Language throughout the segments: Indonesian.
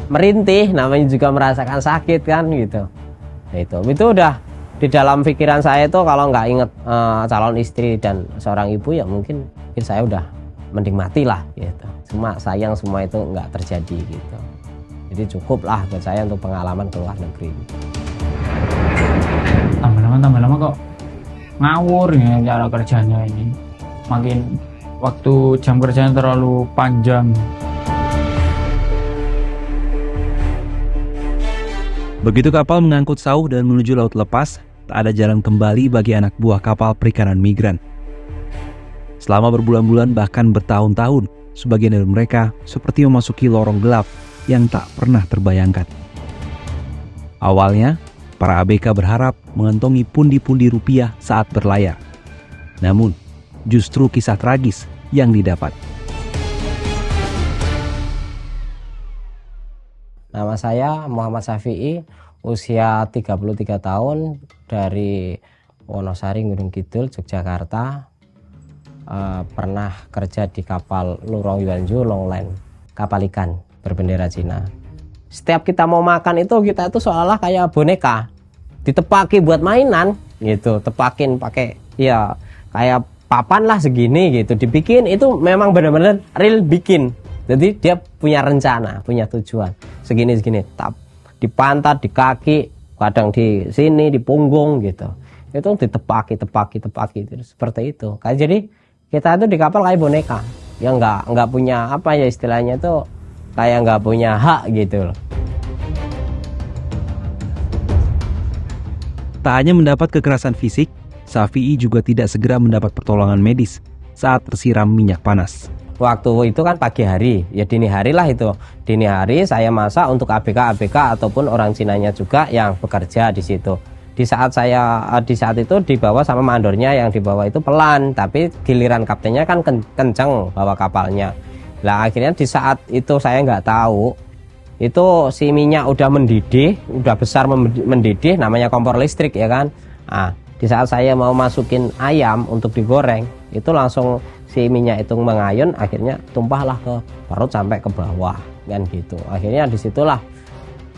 merintih, namanya juga merasakan sakit kan gitu. Nah, itu udah di dalam pikiran saya itu kalau nggak inget calon istri dan seorang ibu ya mungkin saya udah mending mati lah gitu. Cuma sayang semua itu nggak terjadi gitu. Jadi cukup lah buat saya untuk pengalaman ke luar negeri. Tambah lama kok ngawur ya cara kerjanya ini. Makin waktu jam kerjanya terlalu panjang. Begitu kapal mengangkut sauh dan menuju laut lepas, tak ada jalan kembali bagi anak buah kapal perikanan migran. Selama berbulan-bulan bahkan bertahun-tahun, sebagian dari mereka seperti memasuki lorong gelap yang tak pernah terbayangkan. Awalnya, para ABK berharap mengantongi pundi-pundi rupiah saat berlayar. Namun, justru kisah tragis yang didapat. Nama saya Muhammad Syafi'i, usia 33 tahun, dari Wonosari, Gunung Kidul, Yogyakarta. Pernah kerja di kapal Lurong Yuanju Longline, kapal ikan berbendera Cina. Setiap kita mau makan itu kita itu seolah kayak boneka, ditepaki buat mainan gitu, tepakin pakai ya kayak papan lah segini gitu, dibikin itu memang benar-benar real bikin. Jadi dia punya rencana, punya tujuan segini-segini, di pantat, di kaki, kadang di sini, di punggung gitu. Itu ditepaki seperti itu. Kayak jadi kita itu di kapal kayak boneka, yang nggak punya apa ya istilahnya itu kayak nggak punya hak gitu loh. Tak hanya mendapat kekerasan fisik, Syafi'i juga tidak segera mendapat pertolongan medis saat tersiram minyak panas. Waktu itu kan pagi hari, ya dini hari lah itu. Dini hari saya masak untuk ABK ataupun orang Cinanya juga yang bekerja di situ. Di saat itu dibawa sama mandornya, yang dibawa itu pelan, tapi giliran kaptennya kan kenceng bawa kapalnya. Nah akhirnya di saat itu saya nggak tahu, itu si minyak udah mendidih, udah besar mendidih, namanya kompor listrik ya kan. Nah, di saat saya mau masukin ayam untuk digoreng, itu langsung si minyak itu mengayun, akhirnya tumpahlah ke perut sampai ke bawah kan gitu. Akhirnya disitulah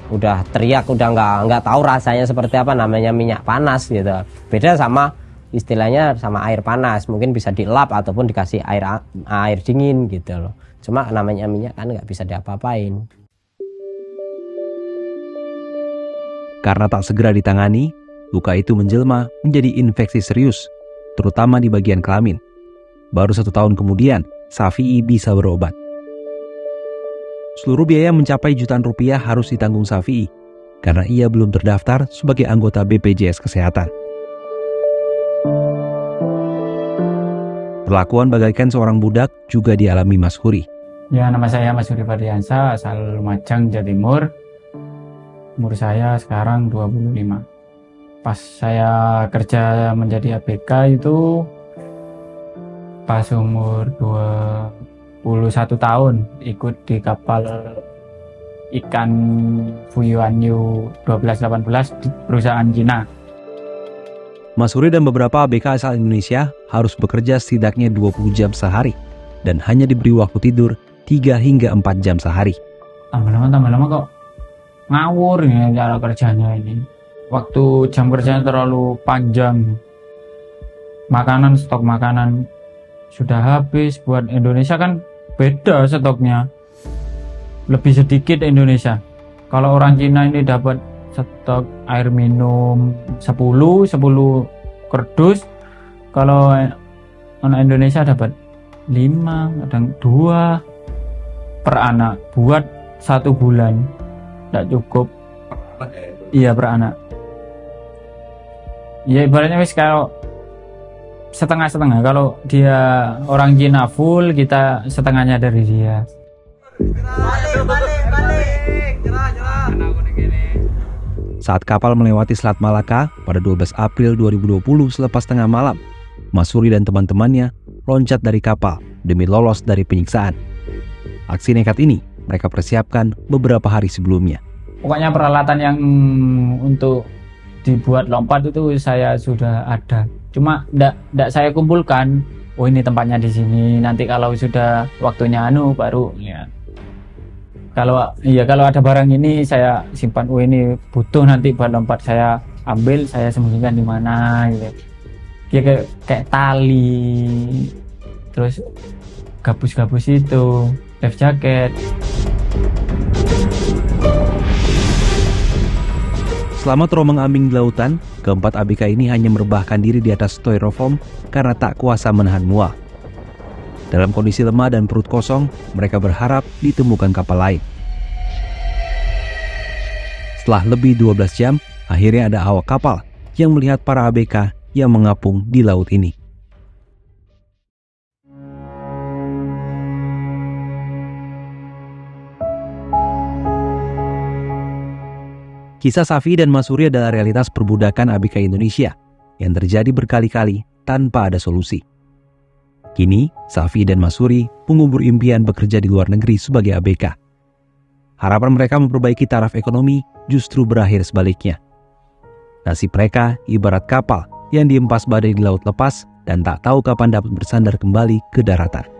udah teriak, udah nggak tahu rasanya seperti apa, namanya minyak panas gitu. Beda sama istilahnya sama air panas, mungkin bisa dilap ataupun dikasih air dingin gitu loh. Cuma namanya minyak kan nggak bisa diapa-apain. Karena tak segera ditangani, luka itu menjelma menjadi infeksi serius, terutama di bagian kelamin. Baru 1 tahun kemudian, Syafi'i bisa berobat. Seluruh biaya mencapai jutaan rupiah harus ditanggung Syafi'i, karena ia belum terdaftar sebagai anggota BPJS Kesehatan. Perlakuan bagaikan seorang budak juga dialami Mas Huri. Ya, nama saya Mas Huri Fardiansa, asal Lumajang, Jawa Timur. Umur saya sekarang 25. Pas saya kerja menjadi ABK itu pas umur 21 tahun, ikut di kapal ikan Fuyuanyu 1218 di perusahaan Cina. Mas Huri dan beberapa ABK asal Indonesia harus bekerja setidaknya 20 jam sehari dan hanya diberi waktu tidur 3 hingga 4 jam sehari. Tambah lama kok ngawur ya cara kerjanya ini. Waktu jam kerjanya terlalu panjang. Stok makanan sudah habis. Buat Indonesia kan beda stoknya, lebih sedikit Indonesia. Kalau orang Cina ini dapat stok air minum 10 kardus, kalau anak Indonesia dapat 5, kadang 2 per anak buat 1 bulan. Tidak cukup. Iya, per anak. Ya ibaratnya wis kalau setengah-setengah. Kalau dia orang Cina full, kita setengahnya dari dia. Saat kapal melewati Selat Malaka pada 12 April 2020 selepas tengah malam, Mas Huri dan teman-temannya loncat dari kapal demi lolos dari penyiksaan. Aksi nekat ini mereka persiapkan beberapa hari sebelumnya. Pokoknya peralatan yang untuk dibuat lompat itu saya sudah ada. Cuma ndak saya kumpulkan. Oh ini tempatnya di sini. Nanti kalau sudah waktunya baru lihat. kalau ada barang ini saya simpan, ini butuh nanti buat lompat, saya ambil, saya sembunyikan di mana gitu. Kayak tali, terus gabus-gabus itu, life jacket. Selama terombang-ambing di lautan, keempat ABK ini hanya merebahkan diri di atas styrofoam karena tak kuasa menahan mual. Dalam kondisi lemah dan perut kosong, mereka berharap ditemukan kapal lain. Setelah lebih 12 jam, akhirnya ada awak kapal yang melihat para ABK yang mengapung di laut ini. Kisah Safi dan Masuri adalah realitas perbudakan ABK Indonesia yang terjadi berkali-kali tanpa ada solusi. Kini, Safi dan Masuri mengubur impian bekerja di luar negeri sebagai ABK. Harapan mereka memperbaiki taraf ekonomi justru berakhir sebaliknya. Nasib mereka ibarat kapal yang dihempas badai di laut lepas dan tak tahu kapan dapat bersandar kembali ke daratan.